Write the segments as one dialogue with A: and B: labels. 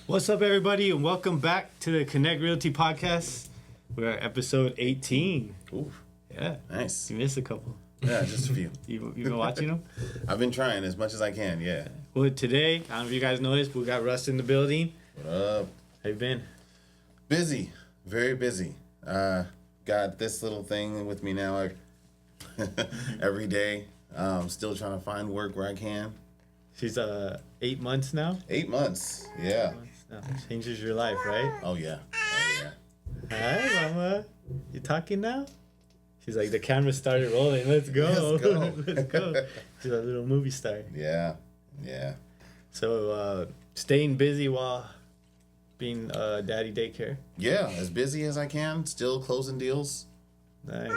A: What's up, everybody, and welcome back to the Connect Realty podcast. We're at episode 18.
B: Ooh,
A: Yeah.
B: nice.
A: You missed a couple.
B: Yeah, just a few.
A: You been watching them?
B: I've been trying as much as I can, yeah.
A: Well, today, I don't know if you guys noticed, but we got Russ in the building.
B: What up?
A: How you been?
B: Busy. Very busy. Got this little thing with me now every day. Still trying to find work where I can.
A: She's 8 months now.
B: 8 months. Yeah.
A: Now, changes your life, right?
B: Oh, yeah. Oh, yeah.
A: Hi, mama. You talking now? She's like, the camera started rolling. Let's go.
B: Let's go.
A: Let's go. She's a little movie star.
B: Yeah. Yeah.
A: So, staying busy while being daddy daycare.
B: Yeah, as busy as I can. Still closing deals.
A: Nice.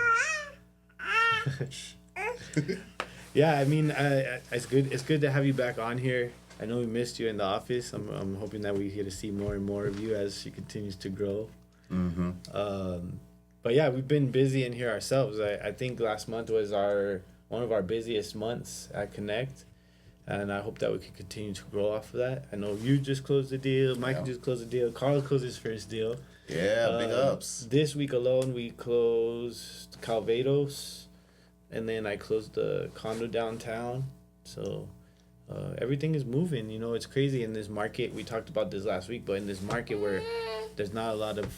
A: Yeah, I mean, it's good. It's good to have you back on here. I know we missed you in the office. I'm hoping that we get to see more and more of you as she continues to grow.
B: Mm-hmm.
A: But yeah, we've been busy in here ourselves. I think last month was one of our busiest months at Connect, and I hope that we can continue to grow off of that. I know you just closed the deal. Mike just closed the deal. Carl closed his first deal.
B: Yeah, big ups.
A: This week alone, we closed Calvados, and then I closed the condo downtown. So everything is moving. You know, it's crazy in this market. We talked about this last week, but in this market where there's not a lot of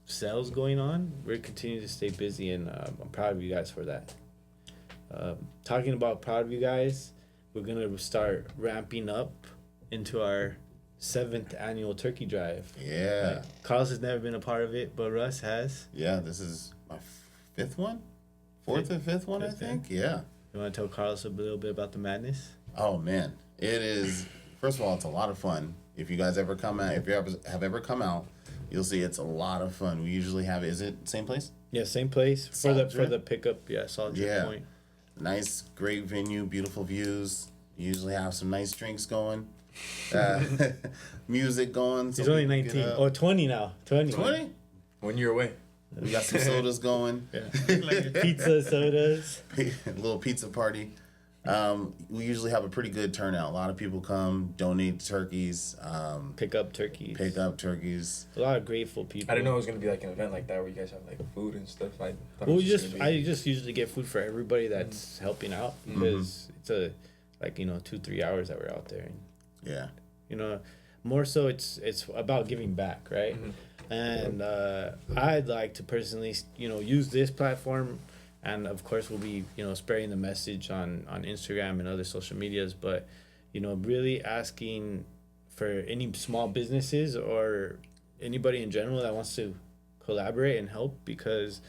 A: sales going on, we're continuing to stay busy, and I'm proud of you guys for that. Talking about proud of you guys, we're going to start ramping up into our 7th annual turkey drive.
B: Yeah.
A: Carlos has never been a part of it, but Russ has.
B: Yeah, this is my 5th one? 4th or 5th one, I think? Yeah.
A: You want to tell Carlos a little bit about the madness?
B: Oh, man. It is, first of all, it's a lot of fun. If you guys ever come out, if you have ever come out, you'll see it's a lot of fun. We usually have, is it same place?
A: Yeah, same place. For the pickup, yeah, Solid Point.
B: Nice, great venue, beautiful views. You usually have some nice drinks going. Music going.
A: He's only 19. Oh, 20 now. 20.
B: 20?
C: 1 year away.
B: We got some sodas going.
A: Yeah. Pizza, sodas.
B: A little pizza party. We usually have a pretty good turnout. A lot of people come, donate turkeys.
A: Pick up turkeys.
B: A
A: lot of grateful people.
C: I didn't know it was gonna be like an event like that where you guys have like food and stuff. I
A: just usually get food for everybody that's helping out, because it's 2-3 hours that we're out there. And,
B: yeah.
A: You know, more so it's about giving back, right? Mm-hmm. And I'd like to personally, use this platform. And of course, we'll be, spreading the message on Instagram and other social medias. But, really asking for any small businesses or anybody in general that wants to collaborate and help, because,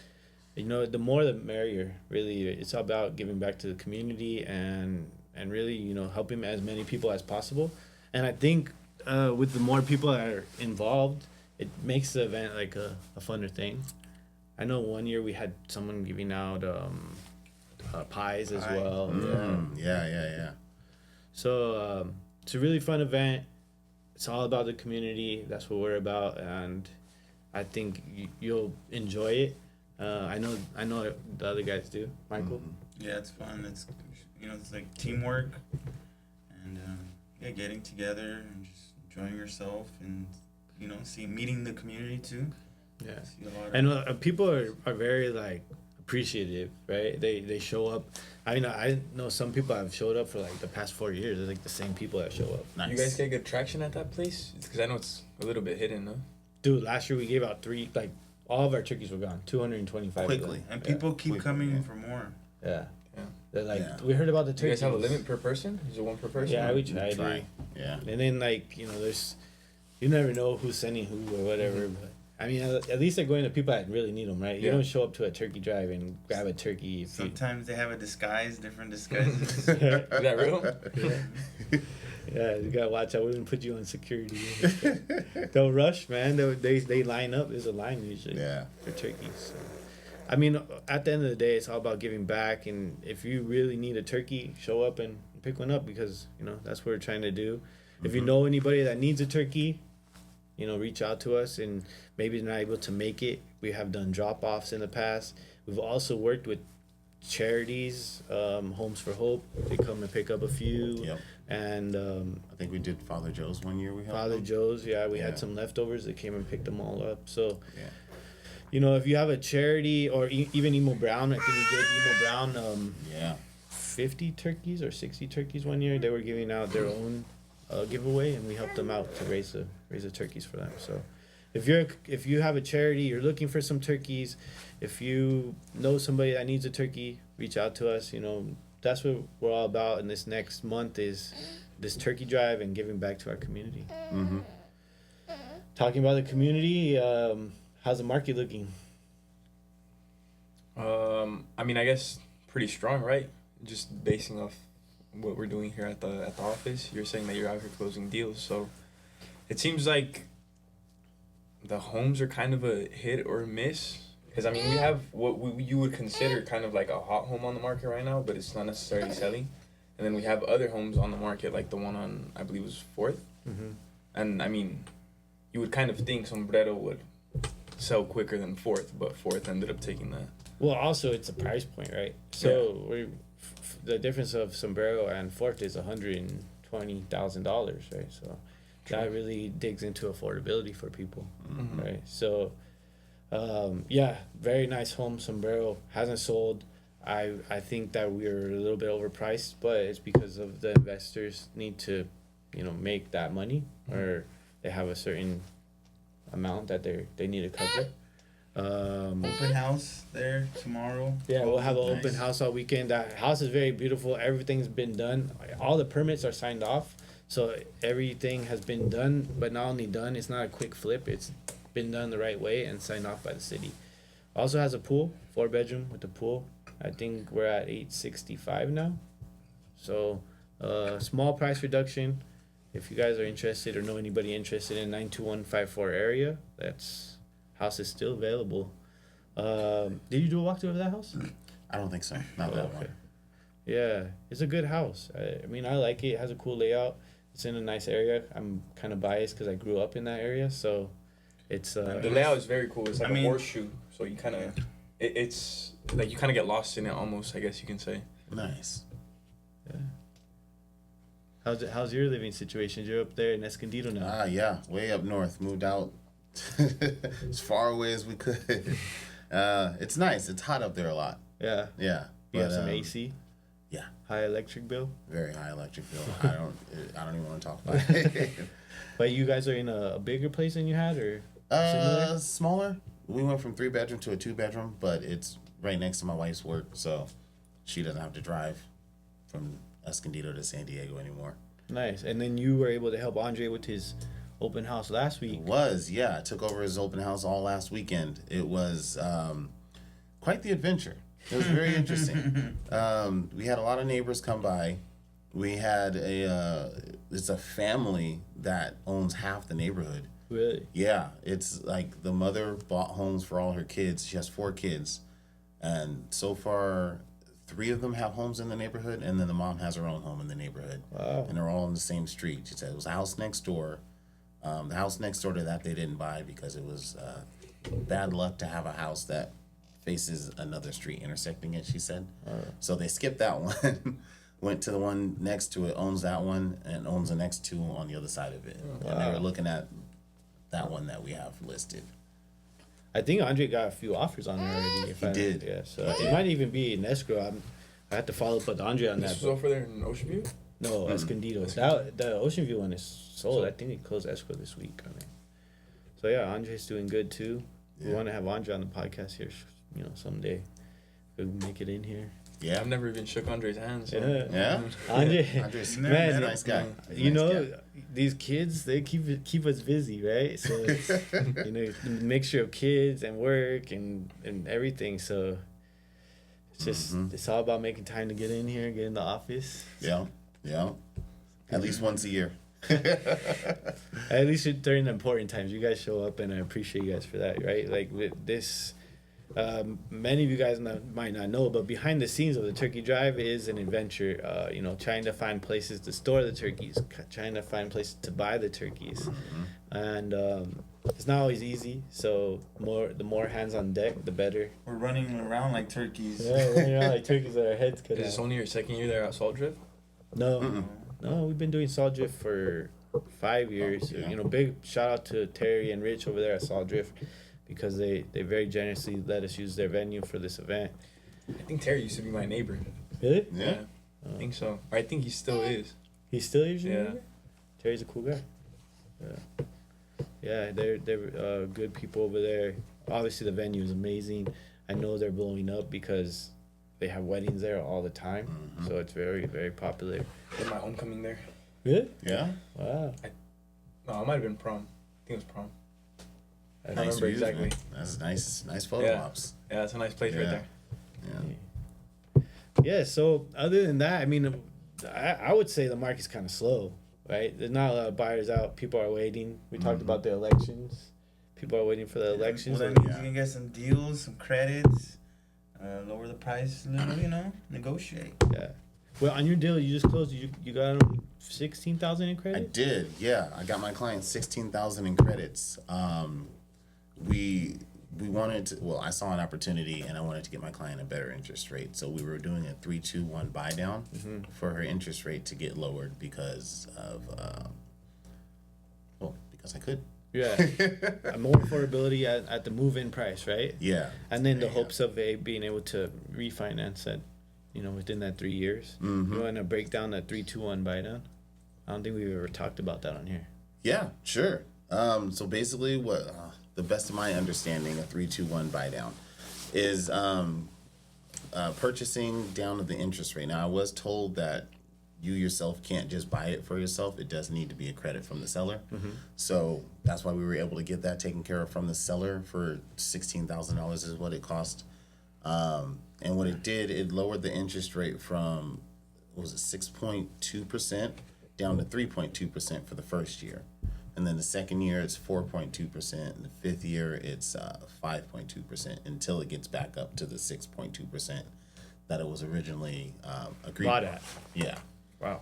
A: the more the merrier. Really, it's all about giving back to the community and really, helping as many people as possible. And I think with the more people that are involved, it makes the event like a funner thing. I know one year we had someone giving out pies as well.
B: Yeah.
A: So it's a really fun event. It's all about the community. That's what we're about, and I think you'll enjoy it. I know the other guys do. Michael?
D: Yeah, it's fun. It's it's like teamwork, and getting together and just enjoying yourself, and meeting the community too.
A: Yeah, and people are very appreciative, right? They show up. I know some people have showed up for the past 4 years. They're the same people that show up.
C: Nice. You guys get good traction at that place? Because I know it's a little bit hidden, no?
A: Dude, last year we gave out all of our turkeys were gone. 225
D: quickly, and people keep coming for more.
A: Yeah. They're we heard about the turkeys.
C: You guys have a limit per person? Is it one per person?
A: Yeah, we try.
B: Yeah.
A: And then there's, you never know who's sending who or whatever, but. I mean, at least they're going to people that really need them, right? You don't show up to a turkey drive and grab a turkey.
D: Sometimes they have different disguises.
C: Is that real?
A: Yeah, you gotta watch. I wouldn't put you on security. They'll rush, man. They line up. There's a line usually. For turkeys. So. I mean, at the end of the day, it's all about giving back. And if you really need a turkey, show up and pick one up, because that's what we're trying to do. If you know anybody that needs a turkey, reach out to us, and maybe they're not able to make it. We have done drop-offs in the past. We've also worked with charities, Homes for Hope. They come and pick up a few.
B: Yep.
A: And
B: I think we did Father Joe's one year. We helped
A: Father
B: them.
A: Joe's, we
B: Yeah.
A: had some leftovers. They came and picked them all up. So,
B: Yeah.
A: you know, if you have a charity or even Emo Brown, I think we gave Emo Brown
B: Yeah.
A: 50 turkeys or 60 turkeys one year. They were giving out their own giveaway, and we helped them out to raise the turkeys for them. So, if you have a charity, you're looking for some turkeys, if you know somebody that needs a turkey, reach out to us. You know, that's what we're all about. And this next month is this turkey drive and giving back to our community.
B: Mm-hmm.
A: Talking about the community, how's the market looking?
C: I mean, I guess pretty strong, right? Just basing off what we're doing here at the office. You're saying that you're out here closing deals, so it seems like the homes are kind of a hit or miss. Because I mean, we have what you would consider kind of like a hot home on the market right now, but it's not necessarily selling. And then we have other homes on the market, like the one on, I believe, was 4th.
A: Mm-hmm.
C: And I mean, you would kind of think Sombrero would sell quicker than 4th, but 4th ended up taking that.
A: Well, also it's a price point, right? So the difference of Sombrero and Forte is $120,000, right? So that really digs into affordability for people,
C: Mm-hmm.
A: right? So, very nice home. Sombrero hasn't sold. I think that we're a little bit overpriced, but it's because of the investors need to, you know, make that money, or they have a certain amount that they need to cover.
D: Open house there tomorrow.
A: Yeah, we'll have an
D: Nice.
A: open house all weekend. That house is very beautiful. Everything's been done. All the permits are signed off. So everything has been done, but not only done, it's not a quick flip. It's been done the right way and signed off by the city. Also has a pool, 4-bedroom with a pool. I think we're at $865 now. So small price reduction. If you guys are interested or know anybody interested in 92154 area, that's house is still available. Did you do a walkthrough of that house?
B: I don't think so. Not that one.
A: Yeah, it's a good house. I mean, I like it. It has a cool layout. It's in a nice area. I'm kind of biased because I grew up in that area, so it's.
C: The layout is very cool. It's like
D: I mean-
C: a horseshoe, so you kind of, it's like you kind of get lost in it almost, I guess you can say.
B: Nice.
A: Yeah. How's your living situation? You're up there in Escondido now.
B: Yeah, way up north. Moved out as far away as we could. It's nice. It's hot up there a lot.
A: Yeah.
B: Yeah.
A: You have some AC.
B: Yeah.
A: High electric bill.
B: Very high electric bill. I don't even want to talk about it.
A: But you guys are in a bigger place than you had, or similar?
B: Smaller. We went from 3-bedroom to a 2-bedroom, but it's right next to my wife's work, so she doesn't have to drive from Escondido to San Diego anymore.
A: Nice. And then you were able to help Andre with his open house last week.
B: I took over his open house all last weekend. It was quite the adventure. It was very interesting. We had a lot of neighbors come by. We had it's a family that owns half the neighborhood.
A: Really?
B: Yeah, it's like the mother bought homes for all her kids. She has 4 kids, and so far 3 of them have homes in the neighborhood, and then the mom has her own home in the neighborhood.
A: Wow.
B: And they're all in the same street. She said it was a house next door. The house next door to that they didn't buy because it was bad luck to have a house that faces another street intersecting it, she said. So they skipped that one, went to the one next to it, owns that one, and owns the next 2 on the other side of it. And they were looking at that one that we have listed.
A: I think Andre got a few offers on there already.
B: He did.
A: Yeah, so it might even be in escrow. I have to follow up with Andre on
C: This
A: that.
C: was over there in Ocean View?
A: No, Escondido. The Ocean View one is sold. I think it closed escrow this week. I mean, so yeah, Andre's doing good too. We want to have Andre on the podcast here, you know, someday. We can make it in here.
B: Yeah.
C: I've never even shook Andre's hand. So.
B: Yeah.
A: Andre,
B: Andre's a
A: man,
B: nice guy.
A: you
B: Nice
A: know,
B: guy.
A: these kids, they keep us busy, right? So it's, you know, the mixture of kids and work and everything. So it's just it's all about making time to get in here, get in the office.
B: Yeah. At least once a year.
A: At least during the important times, you guys show up, and I appreciate you guys for that, right? Like with this, many of you guys might not know, but behind the scenes of the turkey drive is an adventure. You know, trying to find places to store the turkeys, trying to find places to buy the turkeys, and it's not always easy. So the more hands on deck, the better.
D: We're running around like turkeys.
A: Yeah, running around like turkeys with our heads cut
C: Is this
A: out.
C: only your second year there at Salt Drift?
A: No, No, we've been doing Salt Drift for 5 years.
B: yeah.
A: You know, big shout out to Terry and Rich over there at Salt Drift because they very generously let us use their venue for this event.
C: I think Terry used to be my neighbor.
A: Really?
B: Yeah.
C: I think so. Or I think he still is.
A: He's still usually
C: Yeah.
A: there? Terry's a cool guy. Yeah. Yeah, they're good people over there. Obviously, the venue is amazing. I know they're blowing up because they have weddings there all the time, so it's very, very popular.
C: Did my homecoming there.
A: Really?
B: Yeah.
A: Wow.
C: No, it might have been prom. I think it was prom. I don't
B: Nice
C: remember
B: views,
C: exactly.
B: man. That's nice photo
C: Yeah.
B: ops.
C: Yeah, that's a nice place right
B: Yeah.
C: there.
B: Yeah.
A: Yeah. So other than that, I mean, I would say the market's kind of slow, right? There's not a lot of buyers out. People are waiting. We talked about the elections. People are waiting for the elections.
D: Well, that means you can get some deals, some credits, lower the price a little, negotiate.
A: Yeah. Well, on your deal you just closed, you got 16,000 in
B: I
A: credit.
B: did, yeah. I got my client 16,000 in credits. We wanted to. Well, I saw an opportunity, and I wanted to get my client a better interest rate. So we were doing a 3-2-1 buy down for her interest rate to get lowered because of, because I could.
A: Yeah. More affordability at the move-in price, right?
B: Yeah.
A: And then the
B: Yeah.
A: hopes of being able to refinance that, within that 3 years.
B: Mm-hmm.
A: You want to break down that 3-2-1 buy down? I don't think we've ever talked about that on here.
B: Yeah, sure. So basically, what the best of my understanding, a 3-2-1 buy down is purchasing down to the interest rate. Now, I was told that you yourself can't just buy it for yourself. It does need to be a credit from the seller. So that's why we were able to get that taken care of from the seller for $16,000 is what it cost. And what it did, it lowered the interest rate from, was it 6.2% down to 3.2% for the first year. And then the second year, it's 4.2%. And the fifth year, it's 5.2% until it gets back up to the 6.2% that it was originally agreed.
A: Bought at.
B: Yeah.
A: Wow.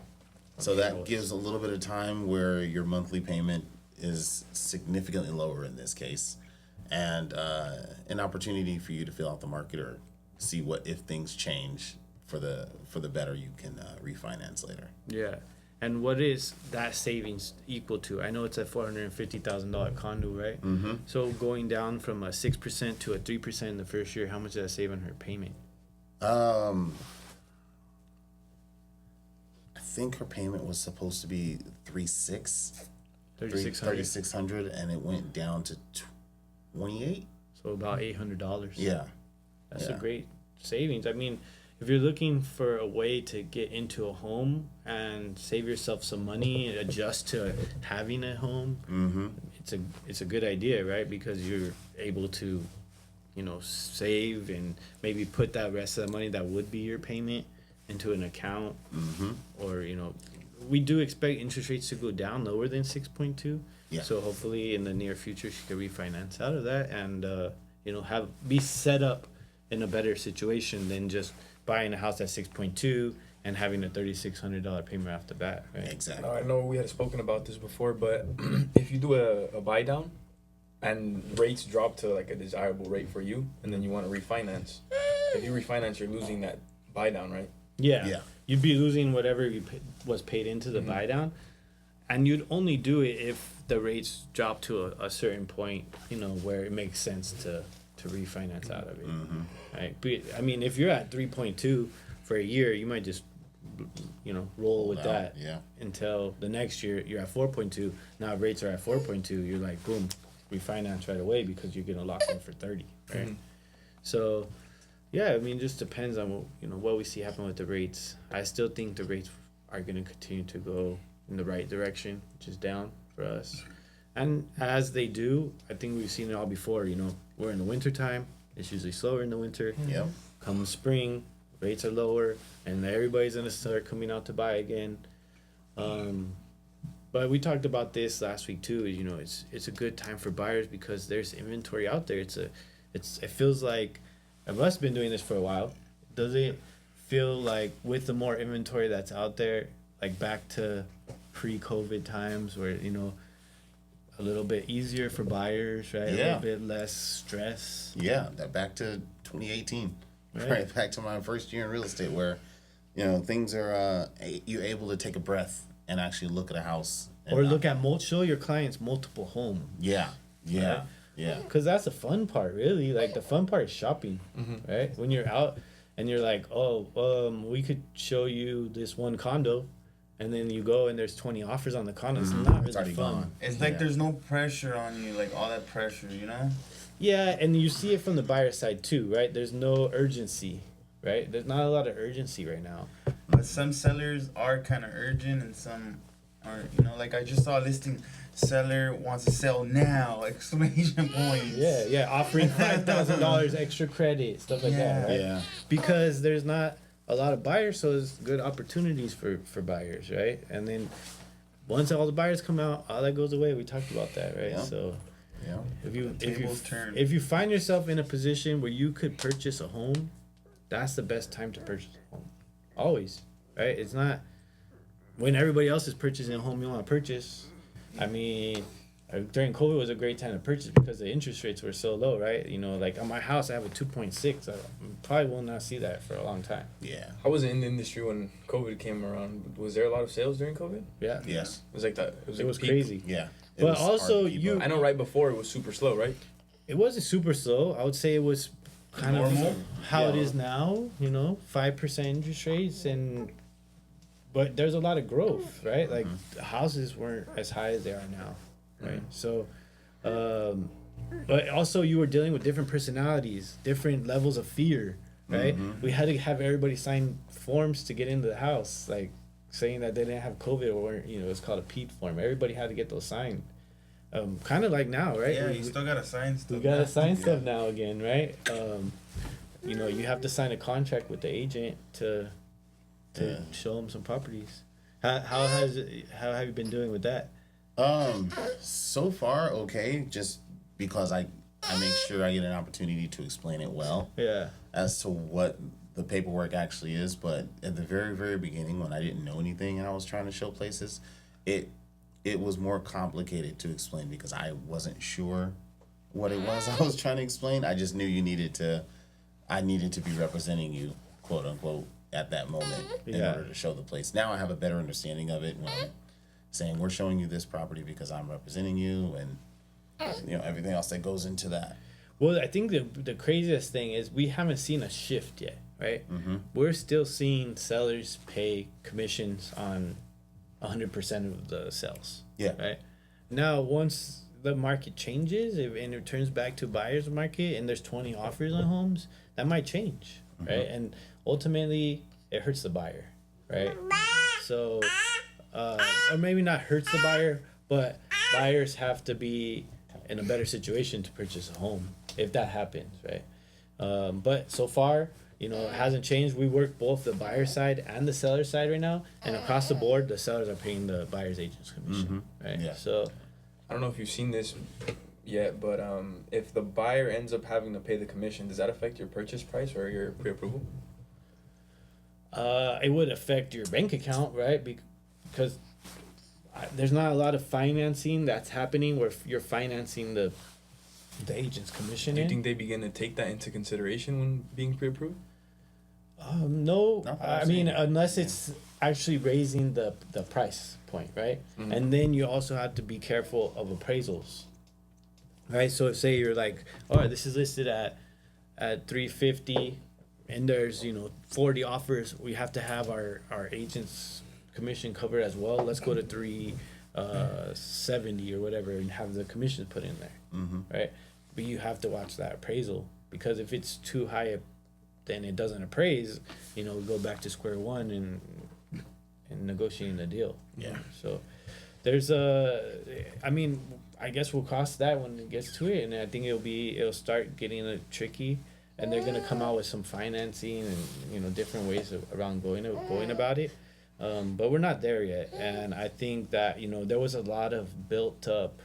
B: So that gives a little bit of time where your monthly payment is significantly lower in this case, and an opportunity for you to fill out the market or see what if things change for the better you can refinance later.
A: Yeah. And what is that savings equal to? I know it's a $450,000 condo, right?
B: Mm-hmm.
A: So going down from a 6% to a 3% in the first year, how much does that save on her payment?
B: I think her payment was supposed to be 3,600, and it went down to 28.
A: So about $800.
B: Yeah.
A: That's
B: Yeah.
A: a great savings. I mean, if you're looking for a way to get into a home and save yourself some money and adjust to having a home,
B: Mm-hmm.
A: it's a good idea, right? Because you're able to, save and maybe put that rest of the money that would be your payment into an account,
B: Mm-hmm.
A: or we do expect interest rates to go down lower than 6.2.
B: Yeah.
A: So hopefully in the near future she could refinance out of that and be set up in a better situation than just buying a house at 6.2 and having a $3,600 payment off the bat, right?
B: Exactly.
C: I know we had spoken about this before, but if you do a buy down and rates drop to like a desirable rate for you, and then you want to refinance, if you refinance, you're losing that buy down, right?
A: Yeah.
B: Yeah.
A: You'd be losing whatever was paid into the buy down, and you'd only do it if the rates drop to a certain point, where it makes sense to refinance out of it.
B: Mm-hmm.
A: Right? But, I mean, if you're at 3.2 for a year, you might just, roll with
B: Hold out,
A: that
B: yeah.
A: until the next year you're at 4.2. Now rates are at 4.2. You're like, boom, refinance right away because you're gonna lock in for 30, right? So, yeah, I mean, just depends on what we see happen with the rates. I still think the rates are gonna continue to go in the right direction, which is down for us. And as they do, I think we've seen it all before. We're in the winter time. It's usually slower in the winter.
B: Yep.
A: Come spring, rates are lower, and everybody's gonna start coming out to buy again. But we talked about this last week too. It's a good time for buyers because there's inventory out there. It feels like, I've us been doing this for a while. Does it feel like with the more inventory that's out there, like back to pre-COVID times where a little bit easier for buyers, right? A
B: Yeah.
A: little bit less stress.
B: Yeah, that back to 2018,
A: Right.
B: right? Back to my first year in real estate, where things are you're able to take a breath and actually look at a house and
A: Or look at show your clients multiple homes.
B: Yeah.
A: Right?
B: Yeah.
A: Because that's the fun part, really. Like, the fun part is shopping, right? When you're out and you're like, we could show you this one condo, and then you go and there's 20 offers on the condo. It's not really
B: already
A: fun.
B: gone.
D: It's like there's no pressure on you, like all that pressure,
A: Yeah, and you see it from the buyer side too, right? There's no urgency, right? There's not a lot of urgency right now.
D: But some sellers are kind of urgent and some aren't. Like I just saw a listing, seller wants to sell now! Exclamation points.
A: Yeah, offering $5,000 extra credit, stuff like that, right?
B: Yeah.
A: Because there's not a lot of buyers, so there's good opportunities for buyers, right? And then once all the buyers come out, all that goes away. We talked about that, right?
B: Yeah.
A: So
B: Yeah.
A: if you find yourself in a position where you could purchase a home, that's the best time to purchase a home. Always, right? It's not when everybody else is purchasing a home you want to purchase. I mean, during COVID was a great time to purchase because the interest rates were so low, right? Like on my house, I have a 2.6. I probably will not see that for a long time.
B: Yeah.
C: How was it in the industry when COVID came around? Was there a lot of sales during COVID?
A: Yeah.
B: Yes.
C: It was like that.
A: It was crazy.
B: Yeah. It
A: But
B: was hard
A: also
B: to keep
A: you-
B: up.
C: I know right before it was super slow, right?
A: It wasn't super slow. I would say it was kind
D: Normal?
A: of how it
C: Yeah.
A: is now, 5% interest rates, but there's a lot of growth, right? Like the houses weren't as high as they are now, right? So, but also you were dealing with different personalities, different levels of fear, right? We had to have everybody sign forms to get into the house, like saying that they didn't have COVID or weren't, it's called a PEEP form. Everybody had to get those signed. Kind of like now, right?
D: Yeah, you still gotta sign stuff.
A: We gotta
D: now.
A: sign stuff now again, right? You have to sign a contract with the agent to show them some properties. How have you been doing with that?
B: So far, okay. Just because I make sure I get an opportunity to explain it well
A: Yeah.
B: as to what the paperwork actually is. But at the very, very beginning, when I didn't know anything and I was trying to show places, it was more complicated to explain because I wasn't sure what it was I was trying to explain. I just knew I needed to be representing you, quote unquote, at that moment in
A: Yeah.
B: order to show the place. Now I have a better understanding of it when I'm saying we're showing you this property because I'm representing you and everything else that goes into that.
A: Well, I think the craziest thing is we haven't seen a shift yet, right? We're still seeing sellers pay commissions on 100% of the sales.
B: Yeah.
A: Right. Now, once the market changes and it turns back to buyer's market and there's 20 offers on homes, that might change, right? And ultimately, it hurts the buyer, right? So, or maybe not hurts the buyer, but buyers have to be in a better situation to purchase a home if that happens, right? But so far, it hasn't changed. We work both the buyer side and the seller side right now, and across the board, the sellers are paying the buyer's agent's commission, right?
B: Yeah.
A: So,
C: I don't know if you've seen this yet, but if the buyer ends up having to pay the commission, does that affect your purchase price or your pre-approval?
A: it would affect your bank account, right? Because there's not a lot of financing that's happening where you're financing the agent's commission
C: Do you
A: in.
C: think they begin to take that into consideration when being pre-approved?
A: No,
B: Not that
A: I
B: I've
A: mean,
B: seen.
A: unless it's actually raising the price point, right? And then you also have to be careful of appraisals, right? So if say you're like, all right, this is listed at 350, and there's 40 offers, we have to have our agent's commission covered as well. Let's go to 370 or whatever and have the commission put in there, right? But you have to watch that appraisal, because if it's too high then it doesn't appraise, we go back to square one and negotiating the deal.
B: Yeah.
A: So there's I guess we'll cross that when it gets to it, and I think it'll start getting tricky, and they're gonna come out with some financing and different ways around going about it. But we're not there yet, and I think that there was a lot of built up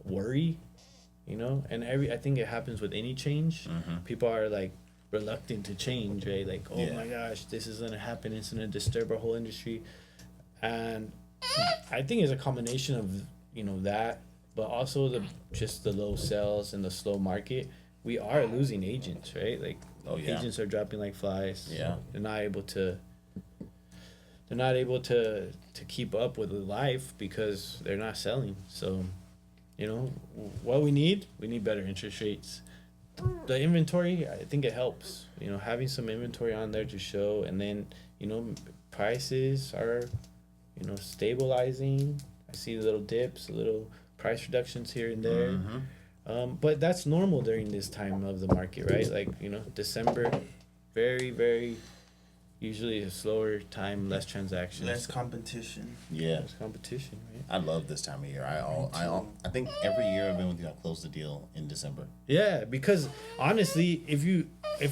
A: worry, and I think it happens with any change. People are like reluctant to change, right? Like, oh
B: Yeah.
A: my gosh, this is gonna happen, it's gonna disturb our whole industry. And I think it's a combination of that, but also just the low sales and the slow market. We are losing agents, right? Like,
B: Oh, yeah.
A: agents are dropping like flies.
B: Yeah.
A: They're not able to they're not able to keep up with life because they're not selling. So, you know, what we need better interest rates. The inventory, I think it helps. You know, having some inventory on there to show, and then, you know, prices are, you know, stabilizing. I see little dips, little price reductions here and there. But that's normal during this time of the market, right? Like, you know, December, very, very usually a slower time, less transactions.
D: Less competition.
B: Yeah.
A: Less competition, right?
B: I love this time of year. I think every year I've been with you, I close the deal in December.
A: Yeah, because honestly, if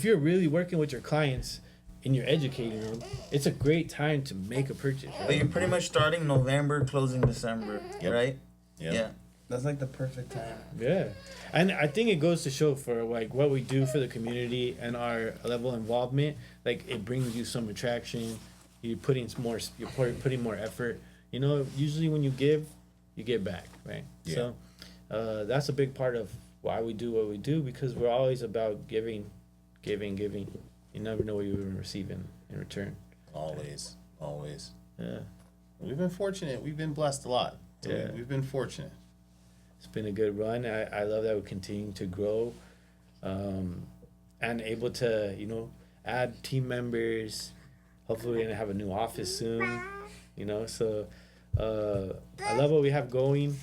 A: you're really working with your clients and you're educating them, it's a great time to make a purchase.
D: But
A: Right?
D: you're pretty much starting November, closing December,
B: Yep.
D: right?
B: Yep.
D: Yeah. That's like the perfect time.
A: Yeah, and I think it goes to show for like what we do for the community and our level of involvement. Like it brings you some attraction. You're putting more effort. You know, usually when you give, you get back, right?
B: Yeah.
A: So, that's a big part of why we do what we do, because we're always about giving. You never know what you're going to receive in return.
B: Always.
A: Yeah,
B: We've been fortunate. We've been blessed a lot.
A: Yeah.
B: We've been fortunate.
A: it's been a good run. I love that we continue to grow, and able to, you know, add team members. Hopefully we're gonna have a new office soon, you know. So I love what we have going.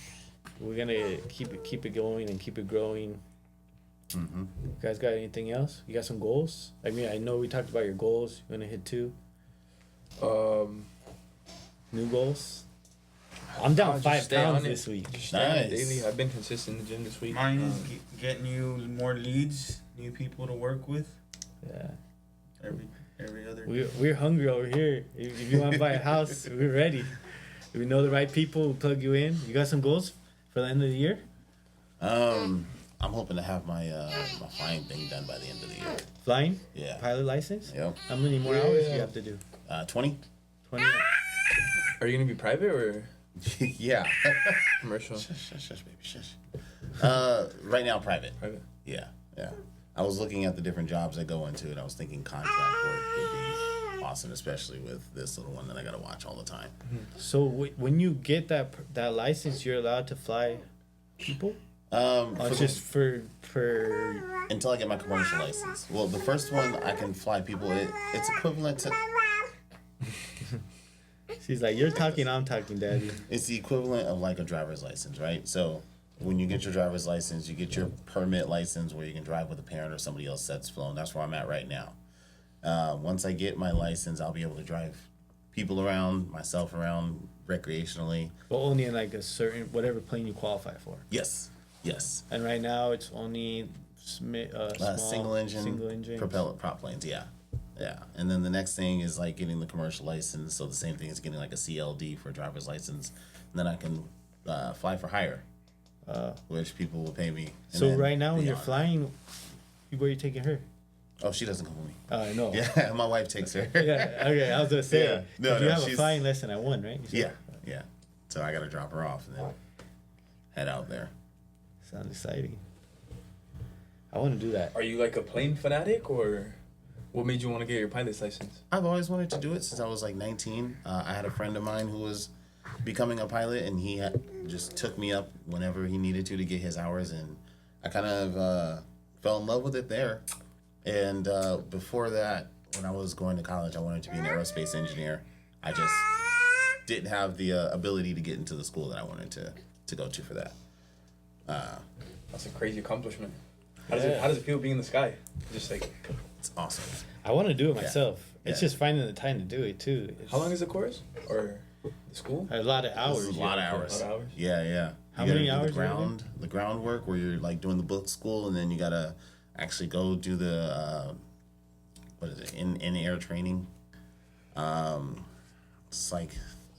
A: We're gonna keep it going and keep it growing.
B: Mm-hmm.
A: You guys got anything else? You got some goals? I mean, I know we talked about your goals. You wanna hit 2 new goals? I'm down
C: I'll
A: 5
C: just stay on
A: pounds
C: it.
A: this week.
C: Just stay on it
B: Nice.
C: daily. I've been consistent in the gym this week.
D: Mine is getting you more leads, new people to work with.
A: Yeah,
D: Every other.
A: we're hungry over here. If you want to buy a house, we're ready. If we know the right people, we'll plug you in. You got some goals for the end of the year?
B: I'm hoping to have my my flying thing done by the end of the year.
A: Flying?
B: Yeah.
A: Pilot license?
B: Yep.
A: How many more hours do you have to do?
B: 20.
A: 20?
C: Are you gonna be private or
B: Yeah.
C: commercial?
B: Shush, baby, shush. Right now, private.
C: Private.
B: Yeah. I was looking at the different jobs I go into, and I was thinking contract work would be awesome, especially with this little one that I gotta watch all the time.
A: So when you get that license, you're allowed to fly people?
B: For
A: Just for
B: until I get my commercial license. Well, the first one I can fly people. It's equivalent to.
A: she's like, you're talking, I'm talking, daddy.
B: It's the equivalent of like a driver's license, right? So when you get your driver's license, you get your permit license where you can drive with a parent or somebody else that's flown. That's where I'm at right now. Once I get my license, I'll be able to drive people around, myself around recreationally.
A: But only in like a certain, whatever plane you qualify for.
B: Yes.
A: And right now it's only small,
B: Single
A: engine
B: prop planes. Yeah. And then the next thing is like getting the commercial license. So the same thing as getting like a CLD for a driver's license. And then I can fly for hire, which people will pay me. And
A: So
B: then
A: right now when you're
B: beyond.
A: flying, where are you taking her?
B: Oh, she doesn't come with me.
A: I know.
B: Yeah, my wife takes her.
A: Yeah, okay, I was gonna say,
B: Yeah. No,
A: if you
B: no,
A: have a
B: she's-
A: flying lesson at 1, right? You said?
B: Yeah. So I gotta drop her off and then head out there.
A: Sounds exciting. I want to do that.
C: Are you like a plane fanatic, or what made you want to get your pilot's license?
B: I've always wanted to do it since I was like 19. I had a friend of mine who was becoming a pilot, and he just took me up whenever he needed to get his hours, and I kind of fell in love with it there. And before that, when I was going to college, I wanted to be an aerospace engineer. I just didn't have the ability to get into the school that I wanted to go to for that.
C: That's a crazy accomplishment. How does it feel being in the sky? Just like,
B: It's awesome.
A: I want to do it myself. It's
B: Yeah.
A: just finding the time to do it too.
C: how long is the course or the school?
A: A lot of hours.
B: This is a
A: you
B: lot of
A: have to
B: hours.
C: A lot of hours?
B: Yeah.
A: How
B: You gotta
A: many
B: do
A: hours
B: The groundwork where you're like doing the book school, and then you gotta actually go do the what is it, in air training. It's like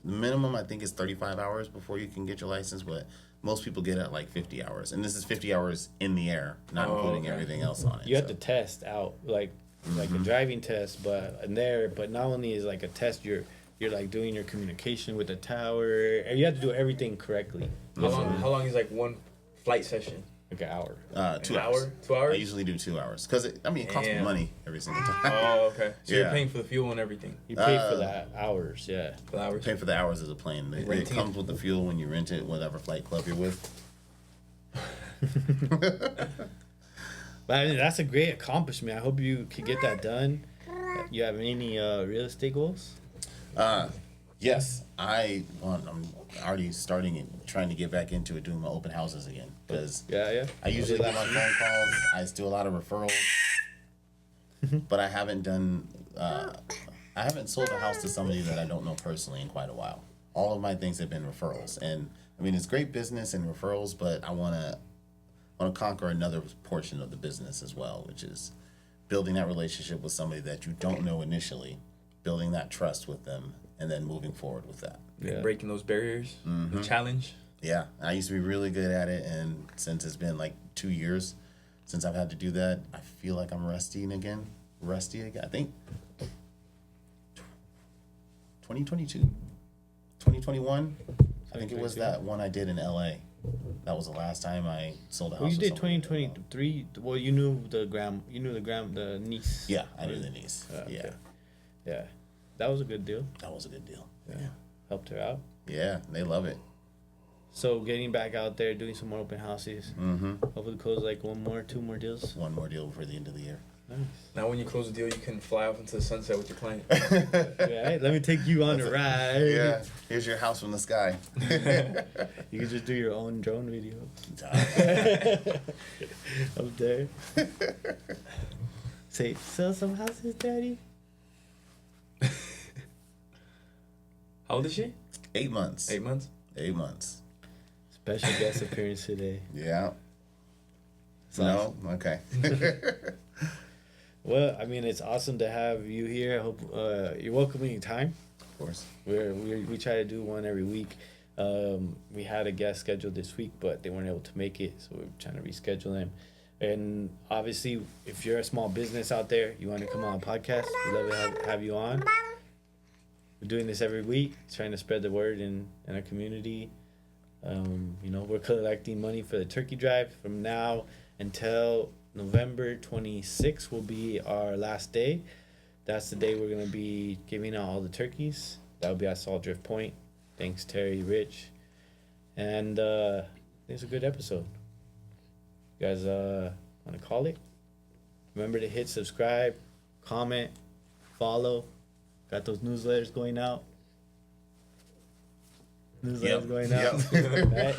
B: the minimum I think is 35 hours before you can get your license, but most people get at like 50 hours, and this is 50 hours in the air, not including
C: okay.
B: everything else on it.
A: You have to test out like a driving test, but not only is like a test, you're like doing your communication with the tower, and you have to do everything correctly.
C: How long is like one flight session?
A: Like an hour.
B: 2
C: An
B: hours.
C: hour? 2 hours?
B: I usually do 2 hours because it costs me
C: Damn.
B: money every single time.
C: Oh, okay. So you're
B: Yeah.
C: paying for the fuel and everything.
A: You pay for that hours, yeah.
C: For the hours.
B: Pay for the hours of the plane. It
C: Renting
B: comes
C: it.
B: with the fuel when you rent it, whatever flight club you're with.
A: But I mean, that's a great accomplishment. I hope you can get that done. You have any real estate goals?
B: Yes, I'm already starting and trying to get back into it, doing my open houses again. Because
A: Yeah.
B: I usually do my phone calls. I do a lot of referrals, but I haven't done. I haven't sold a house to somebody that I don't know personally in quite a while. All of my things have been referrals, and I mean it's great business and referrals, but I want to conquer another portion of the business as well, which is building that relationship with somebody that you don't know initially, building that trust with them, and then moving forward with that.
A: Yeah.
C: Breaking those barriers. The challenge.
B: Yeah, I used to be really good at it, and since it's been like 2 years since I've had to do that, I feel like I'm rusty again. I think 2022, 2021. I think it was that one I did in LA. That was the last time I sold a house.
A: Well, you
B: with
A: did
B: somebody.
A: 2023. Well, you knew the niece.
B: Yeah, I knew the niece.
A: Okay.
B: Yeah,
A: Yeah. That was a good deal.
B: that was a good deal.
A: Helped her out.
B: Yeah, they love it.
A: So getting back out there, doing some more open houses.
B: Mm-hmm.
A: Hopefully close like two more deals.
B: One more deal before the end of the year.
A: Nice.
C: Now, when you close the deal, you can fly off into the sunset with your client.
A: Yeah, let me take you on a ride.
B: Yeah, here's your house from the sky.
A: You can just do your own drone video up there. Say, sell some houses, daddy.
C: How old is she?
B: 8 months.
C: 8 months?
B: 8 months.
A: Special guest appearance today.
B: Yeah.
A: It's
B: No? Okay.
A: Well, I mean, it's awesome to have you here. I hope you're welcome anytime.
B: Of course.
A: We try to do one every week. We had a guest scheduled this week, but they weren't able to make it, so we're trying to reschedule them. And obviously, if you're a small business out there, you want to come on a podcast, we'd love to have you on. We're doing this every week, trying to spread the word in our community. We're collecting money for the turkey drive from now until November 26th will be our last day. That's the day we're going to be giving out all the turkeys. That will be at Salt Drift Point. Thanks, Terry, Rich. And I think it's a good episode. You guys want to call it? Remember to hit subscribe, comment, follow. Got those newsletters going out. Going out.
B: Yep.
A: Right?